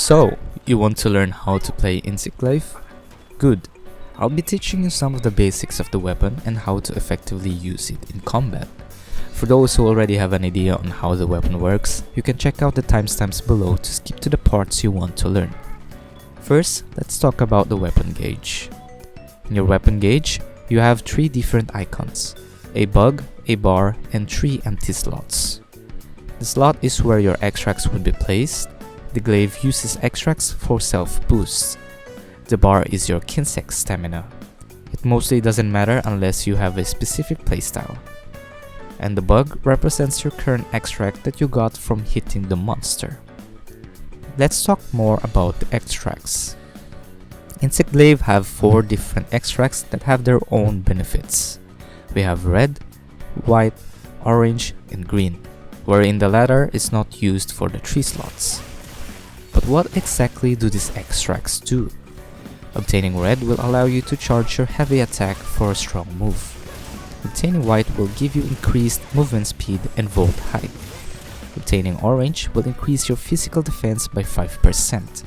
So, you want to learn how to play Kinsect Glaive? Good. I'll be teaching you some of the basics of the weapon and how to effectively use it in combat. For those who already have an idea on how the weapon works, you can check out the timestamps below to skip to the parts you want to learn. First, let's talk about the weapon gauge. In your weapon gauge, you have 3 different icons: a bug, a bar, and 3 empty slots. The slot is where your extracts would be placed. The glaive uses extracts for self-boosts. The bar is your Kinsect stamina. It mostly doesn't matter unless you have a specific playstyle. And the bug represents your current extract that you got from hitting the monster. Let's talk more about the extracts. Kinsect Glaive have 4 different extracts that have their own benefits. We have red, white, orange, and green, wherein the latter is not used for the 3 slots. But what exactly do these extracts do? Obtaining red will allow you to charge your heavy attack for a strong move. Obtaining white will give you increased movement speed and vault height. Obtaining orange will increase your physical defense by 5%.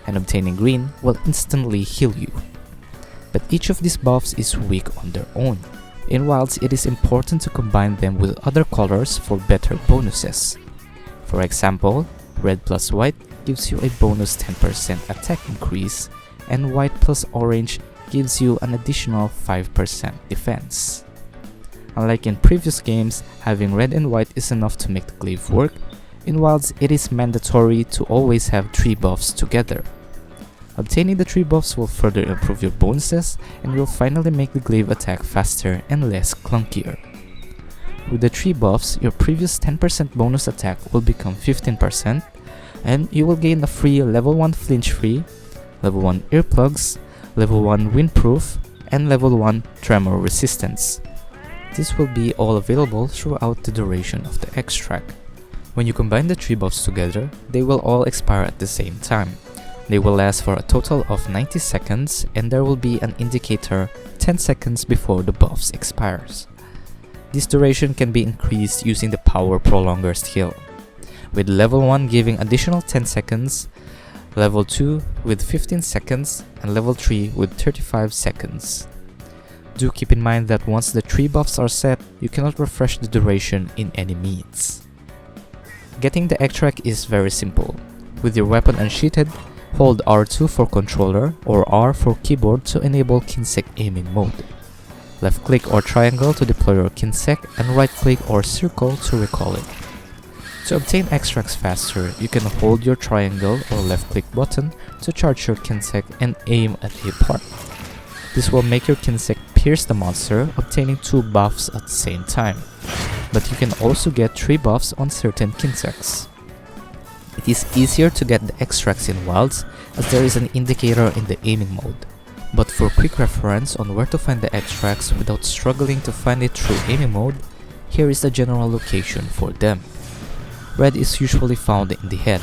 And obtaining green will instantly heal you. But each of these buffs is weak on their own, and whilst it is important to combine them with other colors for better bonuses. For example, red plus white gives you a bonus 10% attack increase, and white plus orange gives you an additional 5% defense. Unlike in previous games, having red and white is enough to make the glaive work, and whilst it is mandatory to always have 3 buffs together. Obtaining the 3 buffs will further improve your bonuses and will finally make the glaive attack faster and less clunkier. With the 3 buffs, your previous 10% bonus attack will become 15%, and you will gain a free level 1 flinch free, level 1 earplugs, level 1 windproof, and level 1 tremor resistance. This will be all available throughout the duration of the extract. When you combine the 3 buffs together, they will all expire at the same time. They will last for a total of 90 seconds, and there will be an indicator 10 seconds before the buffs expires. This duration can be increased using the power prolonger skill, with level 1 giving additional 10 seconds, level 2 with 15 seconds, and level 3 with 35 seconds. Do keep in mind that once the 3 buffs are set, you cannot refresh the duration in any means. Getting the extract is very simple. With your weapon unsheathed, hold R2 for controller or R for keyboard to enable Kinsect aiming mode. Left click or triangle to deploy your Kinsect, and right click or circle to recall it. To obtain extracts faster, you can hold your triangle or left click button to charge your Kinsect and aim at a part. This will make your Kinsect pierce the monster, obtaining 2 buffs at the same time. But you can also get 3 buffs on certain Kinsects. It is easier to get the extracts in wilds, as there is an indicator in the aiming mode. But for quick reference on where to find the extracts without struggling to find it through aiming mode, here is the general location for them. Red is usually found in the head.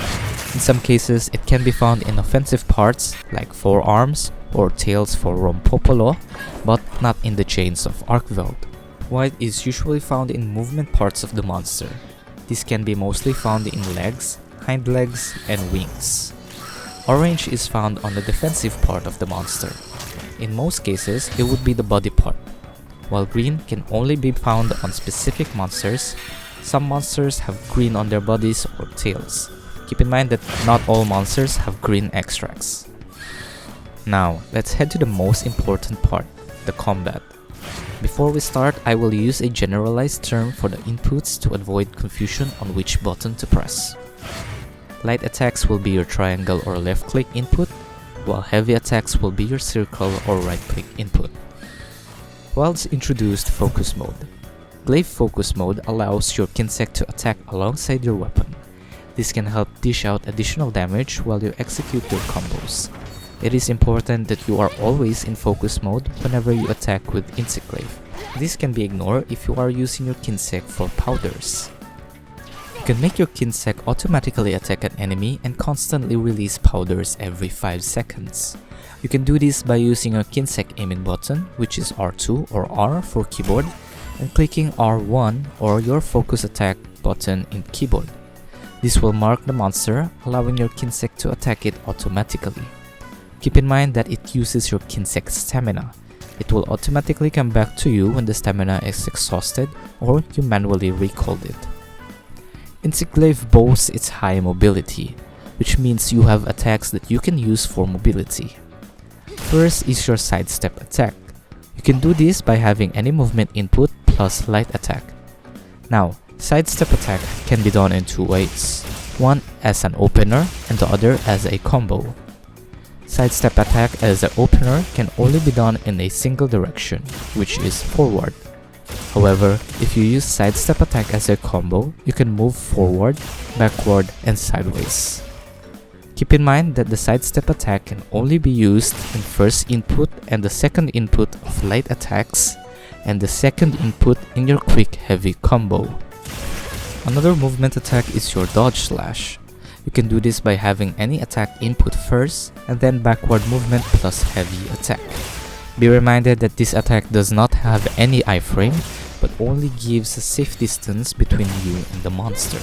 In some cases, it can be found in offensive parts like forearms or tails for Rompopolo, but not in the chains of Arkveld. White is usually found in movement parts of the monster. This can be mostly found in legs, hind legs, and wings. Orange is found on the defensive part of the monster. In most cases, it would be the body part, while green can only be found on specific monsters. Some monsters have green on their bodies or tails. Keep in mind that not all monsters have green extracts. Now, let's head to the most important part, the combat. Before we start, I will use a generalized term for the inputs to avoid confusion on which button to press. Light attacks will be your triangle or left click input, while heavy attacks will be your circle or right click input. Whilst introduced focus mode. Glaive focus mode allows your Kinsect to attack alongside your weapon. This can help dish out additional damage while you execute your combos. It is important that you are always in focus mode whenever you attack with Kinsect Glaive. This can be ignored if you are using your Kinsect for powders. You can make your Kinsect automatically attack an enemy and constantly release powders every 5 seconds. You can do this by using your Kinsect aiming button, which is R2 or R for keyboard, and clicking R1 or your focus attack button in keyboard. This will mark the monster, allowing your Kinsect to attack it automatically. Keep in mind that it uses your Kinsect's stamina. It will automatically come back to you when the stamina is exhausted or you manually recalled it. Insect Glaive boasts its high mobility, which means you have attacks that you can use for mobility. First is your sidestep attack. You can do this by having any movement input plus light attack. Now, sidestep attack can be done in two ways, one as an opener and the other as a combo. Sidestep attack as an opener can only be done in a single direction, which is forward. However, if you use sidestep attack as a combo, you can move forward, backward, and sideways. Keep in mind that the sidestep attack can only be used in first input and the second input of light attacks, and the second input in your quick heavy combo. Another movement attack is your dodge slash. You can do this by having any attack input first and then backward movement plus heavy attack. Be reminded that this attack does not have any iframe but only gives a safe distance between you and the monster.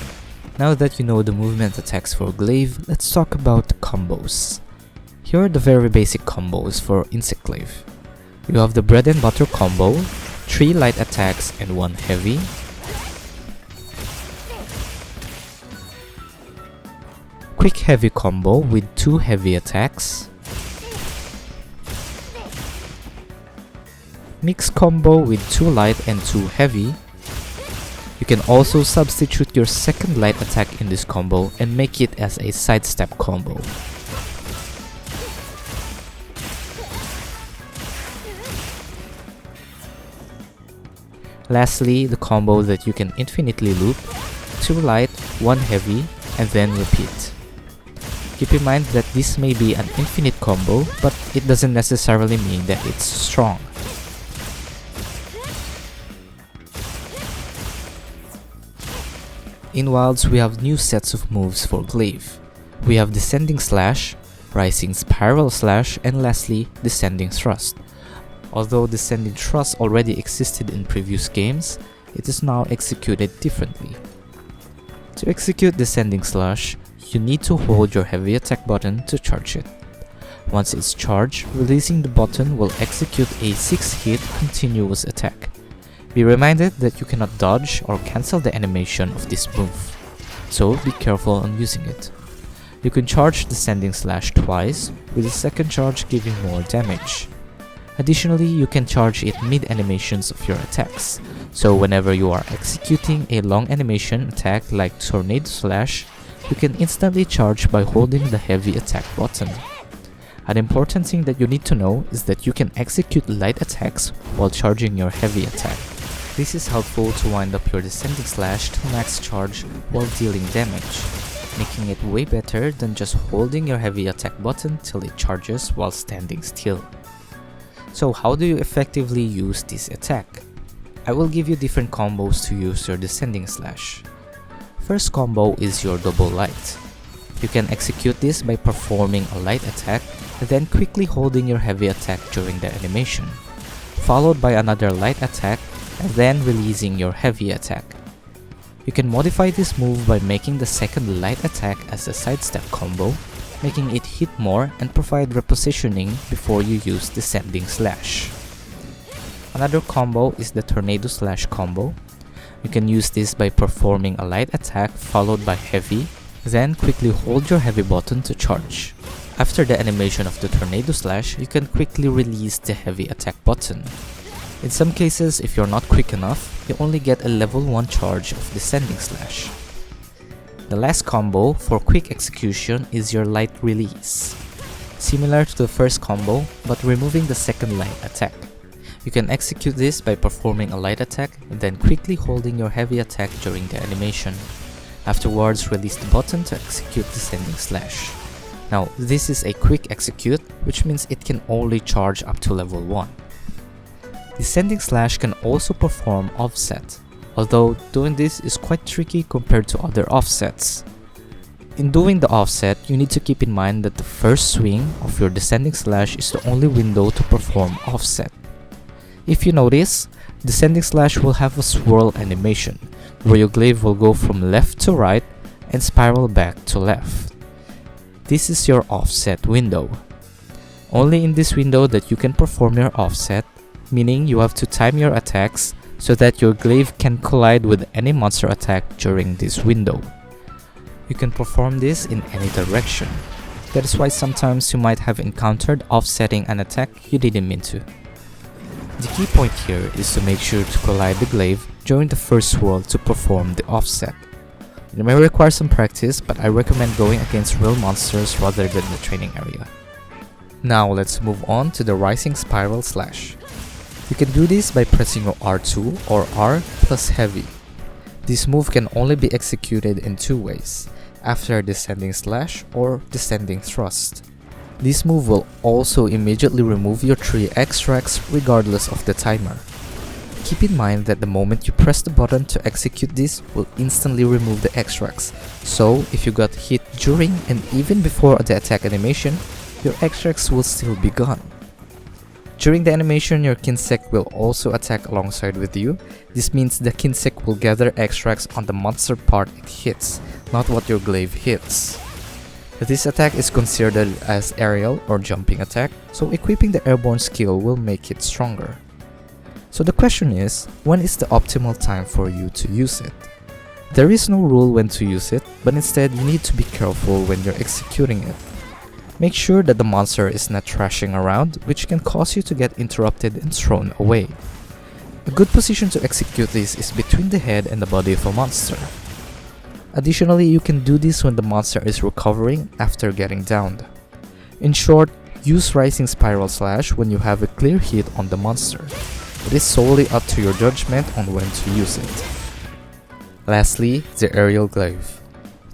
Now that you know the movement attacks for Glaive, let's talk about the combos. Here are the very basic combos for Insect Glaive. You have the bread and butter combo, 3 light attacks and 1 heavy. Quick heavy combo with 2 heavy attacks. Mix combo with 2 light and 2 heavy. You can also substitute your second light attack in this combo and make it as a sidestep combo. Lastly, the combo that you can infinitely loop, 2 light, 1 heavy, and then repeat. Keep in mind that this may be an infinite combo, but it doesn't necessarily mean that it's strong. In Wilds, we have new sets of moves for Glaive. We have Descending Slash, Rising Spiral Slash, and lastly, Descending Thrust. Although Descending Thrust already existed in previous games, it is now executed differently. To execute Descending Slash, you need to hold your heavy attack button to charge it. Once it's charged, releasing the button will execute a 6-hit continuous attack. Be reminded that you cannot dodge or cancel the animation of this move, so be careful on using it. You can charge Descending Slash twice, with the second charge giving more damage. Additionally, you can charge it mid-animations of your attacks, so whenever you are executing a long animation attack like Tornado Slash, you can instantly charge by holding the heavy attack button. An important thing that you need to know is that you can execute light attacks while charging your heavy attack. This is helpful to wind up your Descending Slash to max charge while dealing damage, making it way better than just holding your heavy attack button till it charges while standing still. So how do you effectively use this attack? I will give you different combos to use your Descending Slash. First combo is your double light. You can execute this by performing a light attack and then quickly holding your heavy attack during the animation, followed by another light attack and then releasing your heavy attack. You can modify this move by making the second light attack as a sidestep combo, making it hit more and provide repositioning before you use Descending Slash. Another combo is the Tornado Slash combo. You can use this by performing a light attack followed by heavy, then quickly hold your heavy button to charge. After the animation of the Tornado Slash, you can quickly release the heavy attack button. In some cases, if you're not quick enough, you only get a level 1 charge of Descending Slash. The last combo for quick execution is your light release. Similar to the first combo, but removing the second light attack. You can execute this by performing a light attack and then quickly holding your heavy attack during the animation. Afterwards, release the button to execute Descending Slash. Now, this is a quick execute, which means it can only charge up to level 1. Descending Slash can also perform offset, although doing this is quite tricky compared to other offsets. In doing the offset, you need to keep in mind that the first swing of your Descending Slash is the only window to perform offset. If you notice, Descending Slash will have a swirl animation, where your glaive will go from left to right, and spiral back to left. This is your offset window. Only in this window that you can perform your offset, meaning you have to time your attacks so that your glaive can collide with any monster attack during this window. You can perform this in any direction. That is why sometimes you might have encountered offsetting an attack you didn't mean to. The key point here is to make sure to collide the glaive during the first swirl to perform the offset. It may require some practice, but I recommend going against real monsters rather than the training area. Now let's move on to the Rising Spiral Slash. You can do this by pressing R2 or R plus heavy. This move can only be executed in two ways, after descending slash or descending thrust. This move will also immediately remove your 3 extracts regardless of the timer. Keep in mind that the moment you press the button to execute this will instantly remove the extracts, so if you got hit during and even before the attack animation, your extracts will still be gone. During the animation, your Kinsect will also attack alongside with you. This means the Kinsect will gather extracts on the monster part it hits, not what your glaive hits. This attack is considered as aerial or jumping attack, so equipping the airborne skill will make it stronger. So the question is, when is the optimal time for you to use it? There is no rule when to use it, but instead you need to be careful when you're executing it. Make sure that the monster is not thrashing around, which can cause you to get interrupted and thrown away. A good position to execute this is between the head and the body of a monster. Additionally, you can do this when the monster is recovering after getting downed. In short, use Rising Spiral Slash when you have a clear hit on the monster. It is solely up to your judgment on when to use it. Lastly, the Aerial Glaive.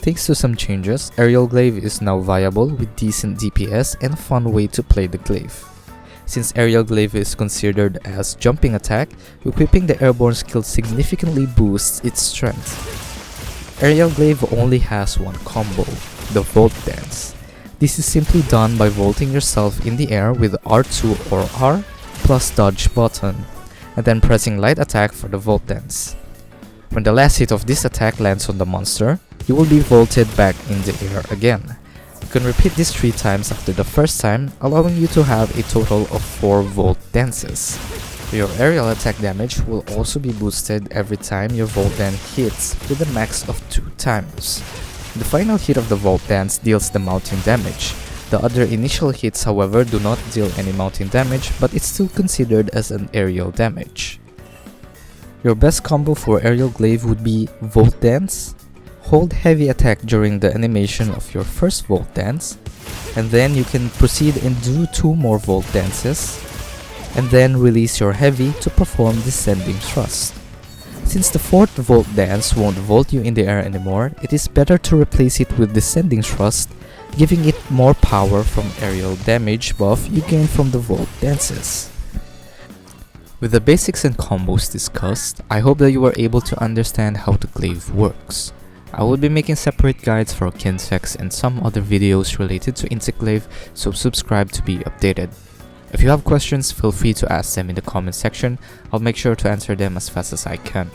Thanks to some changes, Aerial Glaive is now viable with decent DPS and a fun way to play the glaive. Since Aerial Glaive is considered as jumping attack, equipping the airborne skill significantly boosts its strength. Aerial Glaive only has one combo, the Volt Dance. This is simply done by vaulting yourself in the air with R2 or R plus dodge button, and then pressing light attack for the Volt Dance. When the last hit of this attack lands on the monster, you will be vaulted back in the air again. You can repeat this 3 times after the first time, allowing you to have a total of 4 Volt Dances. Your aerial attack damage will also be boosted every time your Volt Dance hits with a max of 2 times. The final hit of the Volt Dance deals the mounting damage. The other initial hits, however, do not deal any mounting damage, but it's still considered as an aerial damage. Your best combo for Aerial Glaive would be Volt Dance, hold heavy attack during the animation of your first Volt Dance, and then you can proceed and do 2 more Volt Dances, and then release your heavy to perform descending thrust. Since the 4th Volt Dance won't vault you in the air anymore, it is better to replace it with descending thrust, giving it more power from aerial damage buff you gain from the Volt Dances. With the basics and combos discussed, I hope that you were able to understand how the glaive works. I will be making separate guides for Kinsects and some other videos related to Insect Glaive, so subscribe to be updated. If you have questions, feel free to ask them in the comment section. I'll make sure to answer them as fast as I can.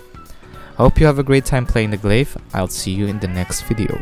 I hope you have a great time playing the glaive. I'll see you in the next video.